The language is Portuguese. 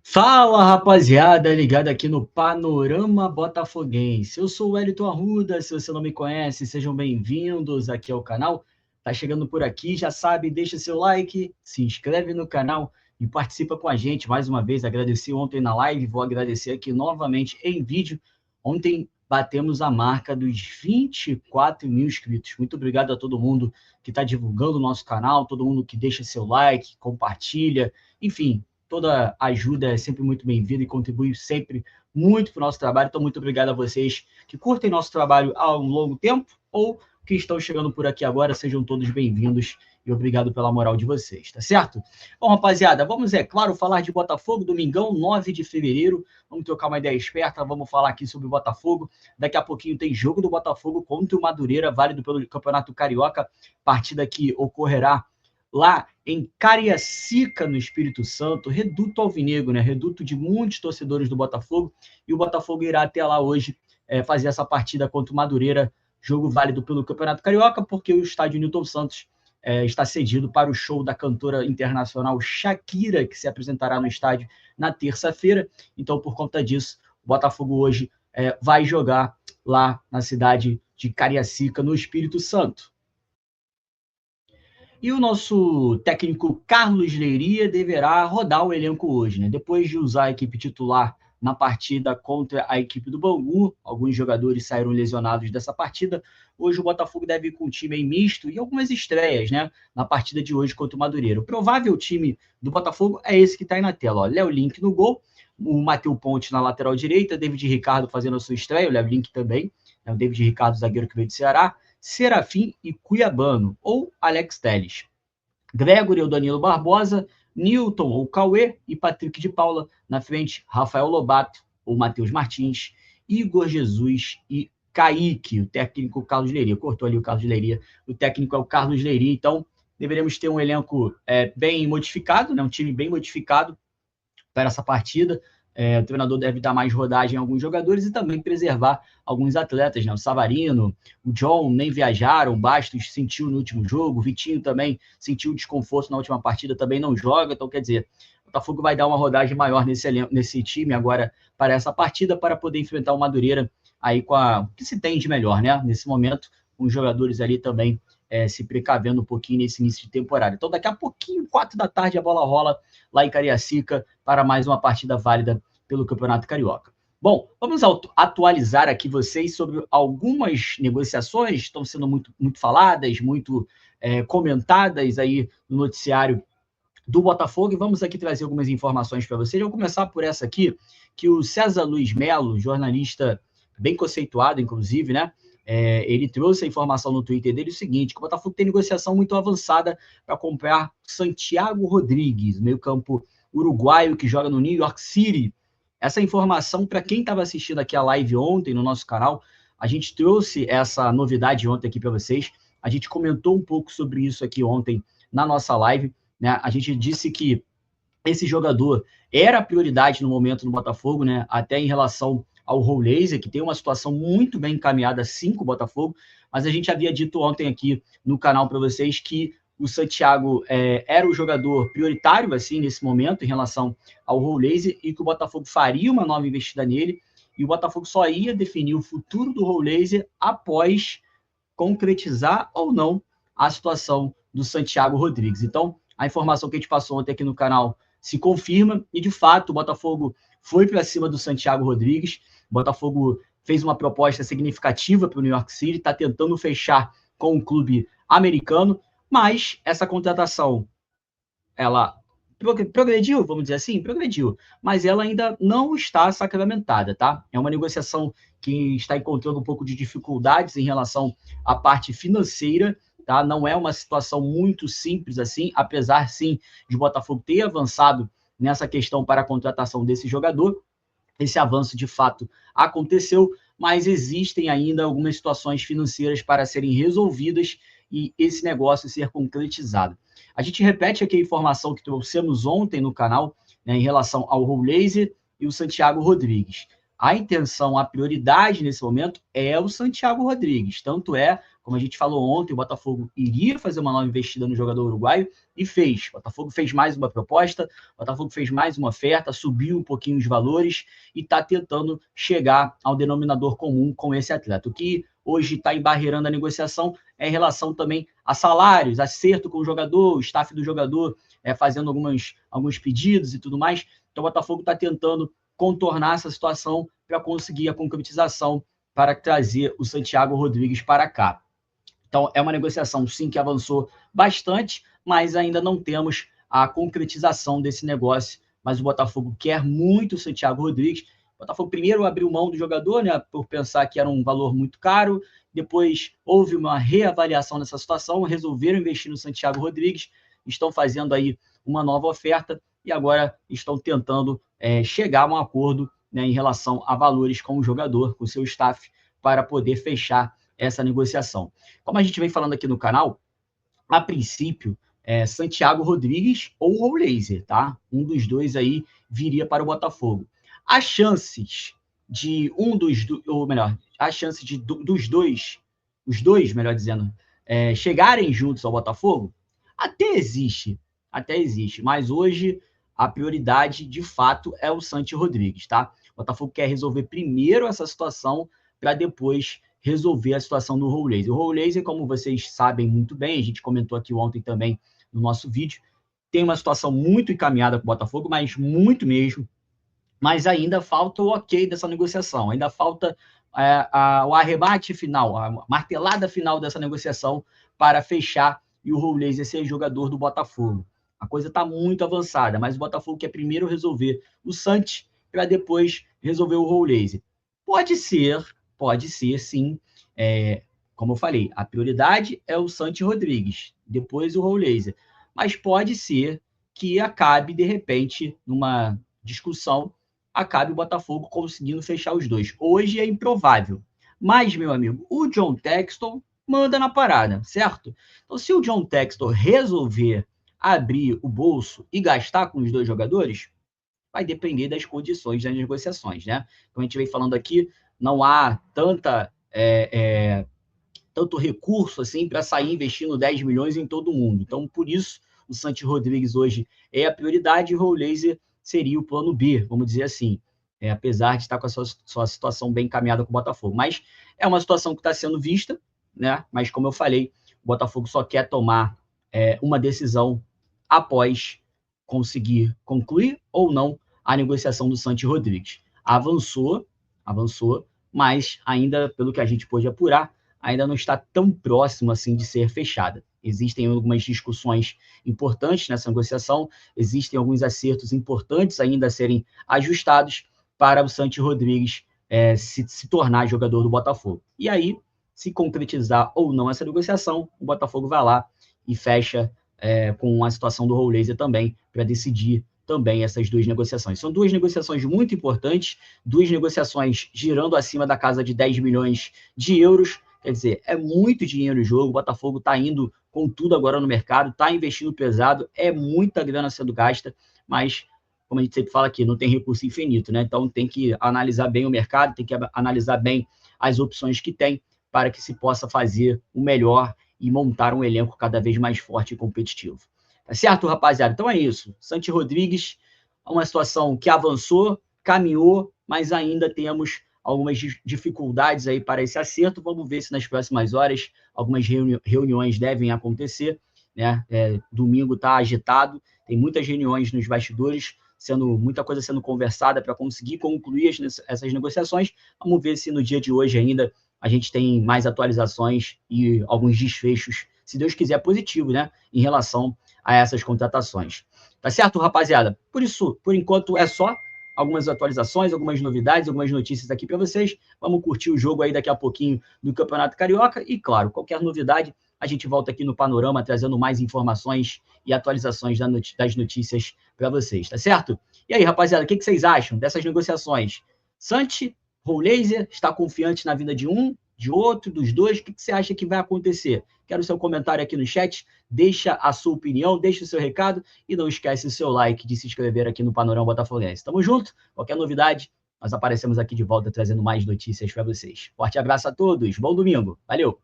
Fala, rapaziada, ligado aqui no Panorama Botafoguense. Eu sou o Wellington Arruda, se você não me conhece, sejam bem-vindos aqui ao canal. Tá chegando por aqui, já sabe, deixa seu like, se inscreve no canal e participa com a gente. Mais uma vez, agradeci ontem na live, vou agradecer aqui novamente em vídeo. Ontem batemos a marca dos 24 mil inscritos. Muito obrigado a todo mundo que está divulgando o nosso canal, todo mundo que deixa seu like, compartilha, enfim, toda ajuda é sempre muito bem-vinda e contribui sempre muito para o nosso trabalho. Então, muito obrigado a vocês que curtem nosso trabalho há um longo tempo ou que estão chegando por aqui agora. Sejam todos bem-vindos e obrigado pela moral de vocês, tá certo? Bom, rapaziada, vamos, é claro, falar de Botafogo, domingão, 9 de fevereiro. Vamos trocar uma ideia esperta, vamos falar aqui sobre o Botafogo. Daqui a pouquinho tem jogo do Botafogo contra o Madureira, válido pelo Campeonato Carioca, partida que ocorrerá lá em Cariacica, no Espírito Santo, reduto alvinegro, né? Reduto de muitos torcedores do Botafogo, e o Botafogo irá até lá hoje fazer essa partida contra o Madureira, jogo válido pelo Campeonato Carioca, porque o estádio Newton Santos está cedido para o show da cantora internacional Shakira, que se apresentará no estádio na terça-feira. Então, por conta disso, o Botafogo hoje vai jogar lá na cidade de Cariacica, no Espírito Santo. E o nosso técnico Carlos Leiria deverá rodar o elenco hoje, né? Depois de usar a equipe titular na partida contra a equipe do Bangu, alguns jogadores saíram lesionados dessa partida. Hoje o Botafogo deve ir com um time aí misto e algumas estreias, né? Na partida de hoje contra o Madureira. O provável time do Botafogo é esse que está aí na tela, ó. Léo Link no gol, o Matheus Ponte na lateral direita, David Ricardo fazendo a sua estreia, o Léo Link também, né? O David Ricardo, zagueiro que veio do Ceará, Serafim e Cuiabano, ou Alex Telles. Gregory ou Danilo Barbosa, Newton ou Cauê e Patrick de Paula. Na frente, Rafael Lobato ou Matheus Martins, Igor Jesus e Kaique, o técnico Carlos Leiria. Cortou ali o Carlos Leiria, o técnico é o Carlos Leiria. Então, deveremos ter um elenco bem modificado, né? Um time bem modificado para essa partida. O treinador deve dar mais rodagem a alguns jogadores e também preservar alguns atletas, né? O Savarino, o John nem viajaram, o Bastos sentiu no último jogo, o Vitinho também sentiu desconforto na última partida, também não joga, então quer dizer, o Botafogo vai dar uma rodagem maior nesse time agora para essa partida, para poder enfrentar o Madureira aí com o que se tem de melhor, né? Nesse momento, com os jogadores ali também se precavendo um pouquinho nesse início de temporada. Então, daqui a pouquinho, 4 da tarde, a bola rola lá em Cariacica para mais uma partida válida pelo Campeonato Carioca. Bom, vamos atualizar aqui vocês sobre algumas negociações que estão sendo muito faladas, muito comentadas aí no noticiário do Botafogo, e vamos aqui trazer algumas informações para vocês. Eu vou começar por essa aqui, que o César Luiz Melo, jornalista bem conceituado, inclusive, né? Ele trouxe a informação no Twitter dele o seguinte, que o Botafogo tem negociação muito avançada para comprar Santiago Rodrigues, meio-campo uruguaio que joga no New York City. Essa informação, para quem estava assistindo aqui a live ontem no nosso canal, a gente trouxe essa novidade ontem aqui para vocês. A gente comentou um pouco sobre isso aqui ontem na nossa live, né? A gente disse que esse jogador era a prioridade no momento no Botafogo, né? Até em relação ao Rouleza, que tem uma situação muito bem encaminhada, sim, com o Botafogo, mas a gente havia dito ontem aqui no canal para vocês que o Santiago era o jogador prioritário, assim, nesse momento, em relação ao Rouleza, e que o Botafogo faria uma nova investida nele, e o Botafogo só ia definir o futuro do Rouleza após concretizar ou não a situação do Santiago Rodrigues. Então, a informação que a gente passou ontem aqui no canal se confirma, e de fato o Botafogo foi para cima do Santiago Rodrigues. O Botafogo fez uma proposta significativa para o New York City, está tentando fechar com um clube americano, mas essa contratação, ela progrediu, vamos dizer assim, progrediu, mas ela ainda não está sacramentada, tá? É uma negociação que está encontrando um pouco de dificuldades em relação à parte financeira, tá? Não é uma situação muito simples assim, apesar sim de Botafogo ter avançado nessa questão para a contratação desse jogador. Esse avanço de fato aconteceu, mas existem ainda algumas situações financeiras para serem resolvidas e esse negócio ser concretizado. A gente repete aqui a informação que trouxemos ontem no canal, né, em relação ao Rouleza e o Santiago Rodrigues. A intenção, a prioridade nesse momento é o Santiago Rodrigues. Tanto é Como a gente falou ontem, o Botafogo iria fazer uma nova investida no jogador uruguaio e fez. O Botafogo fez mais uma proposta, o Botafogo fez mais uma oferta, subiu um pouquinho os valores e está tentando chegar ao denominador comum com esse atleta. O que hoje está embarreirando a negociação é em relação também a salários, acerto com o jogador, o staff do jogador fazendo alguns pedidos e tudo mais. Então o Botafogo está tentando contornar essa situação para conseguir a concretização para trazer o Santiago Rodrigues para cá. Então, é uma negociação, sim, que avançou bastante, mas ainda não temos a concretização desse negócio. Mas o Botafogo quer muito o Santiago Rodrigues. O Botafogo primeiro abriu mão do jogador, né, por pensar que era um valor muito caro. Depois houve uma reavaliação dessa situação, resolveram investir no Santiago Rodrigues, estão fazendo aí uma nova oferta e agora estão tentando chegar a um acordo, né, em relação a valores com o jogador, com o seu staff, para poder fechar essa negociação. Como a gente vem falando aqui no canal, a princípio, Santiago Rodrigues ou Roulaser, tá? Um dos dois aí viria para o Botafogo. As chances de dos dois, os dois, melhor dizendo, chegarem juntos ao Botafogo, até existe, mas hoje a prioridade, de fato, é o Santi Rodrigues, tá? O Botafogo quer resolver primeiro essa situação para depois resolver a situação do Roulaser. O Roulaser, como vocês sabem muito bem, a gente comentou aqui ontem também no nosso vídeo, tem uma situação muito encaminhada com o Botafogo, mas muito mesmo, mas ainda falta o ok dessa negociação, ainda falta o arremate final, a martelada final dessa negociação para fechar e o Roulaser ser jogador do Botafogo. A coisa está muito avançada, mas o Botafogo quer primeiro resolver o Santi para depois resolver o Roulaser. Pode ser, sim. Como eu falei, a prioridade é o Santi Rodrigues, depois o Roulaser. Mas pode ser que acabe, de repente, numa discussão, acabe o Botafogo conseguindo fechar os dois. Hoje é improvável. Mas, meu amigo, o John Textor manda na parada, certo? Então, se o John Textor resolver abrir o bolso e gastar com os dois jogadores, vai depender das condições das negociações, né? Como a gente vem falando aqui, não há tanto recurso assim para sair investindo 10 milhões em todo mundo. Então, por isso, o Santi Rodrigues hoje é a prioridade e o Roulaser seria o plano B, vamos dizer assim, apesar de estar com a sua situação bem encaminhada com o Botafogo. Mas é uma situação que está sendo vista, né? Mas, como eu falei, o Botafogo só quer tomar uma decisão após conseguir concluir ou não a negociação do Santi Rodrigues. Avançou, mas ainda, pelo que a gente pôde apurar, ainda não está tão próximo assim de ser fechada. Existem algumas discussões importantes nessa negociação, existem alguns acertos importantes ainda a serem ajustados para o Santi Rodrigues se tornar jogador do Botafogo. E aí, se concretizar ou não essa negociação, o Botafogo vai lá e fecha com a situação do Roulaser também, para decidir também essas duas negociações. São duas negociações muito importantes, duas negociações girando acima da casa de 10 milhões de euros, quer dizer, é muito dinheiro em jogo, o Botafogo está indo com tudo agora no mercado, está investindo pesado, é muita grana sendo gasta, mas, como a gente sempre fala aqui, não tem recurso infinito, né? Então tem que analisar bem o mercado, tem que analisar bem as opções que tem para que se possa fazer o melhor e montar um elenco cada vez mais forte e competitivo. Tá certo, rapaziada? Então é isso. Santi Rodrigues, uma situação que avançou, caminhou, mas ainda temos algumas dificuldades aí para esse acerto. Vamos ver se nas próximas horas algumas reuniões devem acontecer, né? Domingo está agitado, tem muitas reuniões nos bastidores, muita coisa sendo conversada para conseguir concluir essas negociações. Vamos ver se no dia de hoje ainda a gente tem mais atualizações e alguns desfechos, se Deus quiser, positivo, né? Em relação a essas contratações. Tá certo, rapaziada? Por isso, por enquanto, é só algumas atualizações, algumas novidades, algumas notícias aqui para vocês. Vamos curtir o jogo aí daqui a pouquinho do Campeonato Carioca. E, claro, qualquer novidade, a gente volta aqui no Panorama trazendo mais informações e atualizações das notícias para vocês, tá certo? E aí, rapaziada, o que vocês acham dessas negociações? Santi, Roulaser, está confiante na vinda de um, de outro, dos dois? O que você acha que vai acontecer? Quero o seu comentário aqui no chat, deixa a sua opinião, deixa o seu recado e não esquece o seu like de se inscrever aqui no Panorama Botafoguense. Tamo junto, qualquer novidade, nós aparecemos aqui de volta trazendo mais notícias para vocês. Forte abraço a todos, bom domingo, valeu!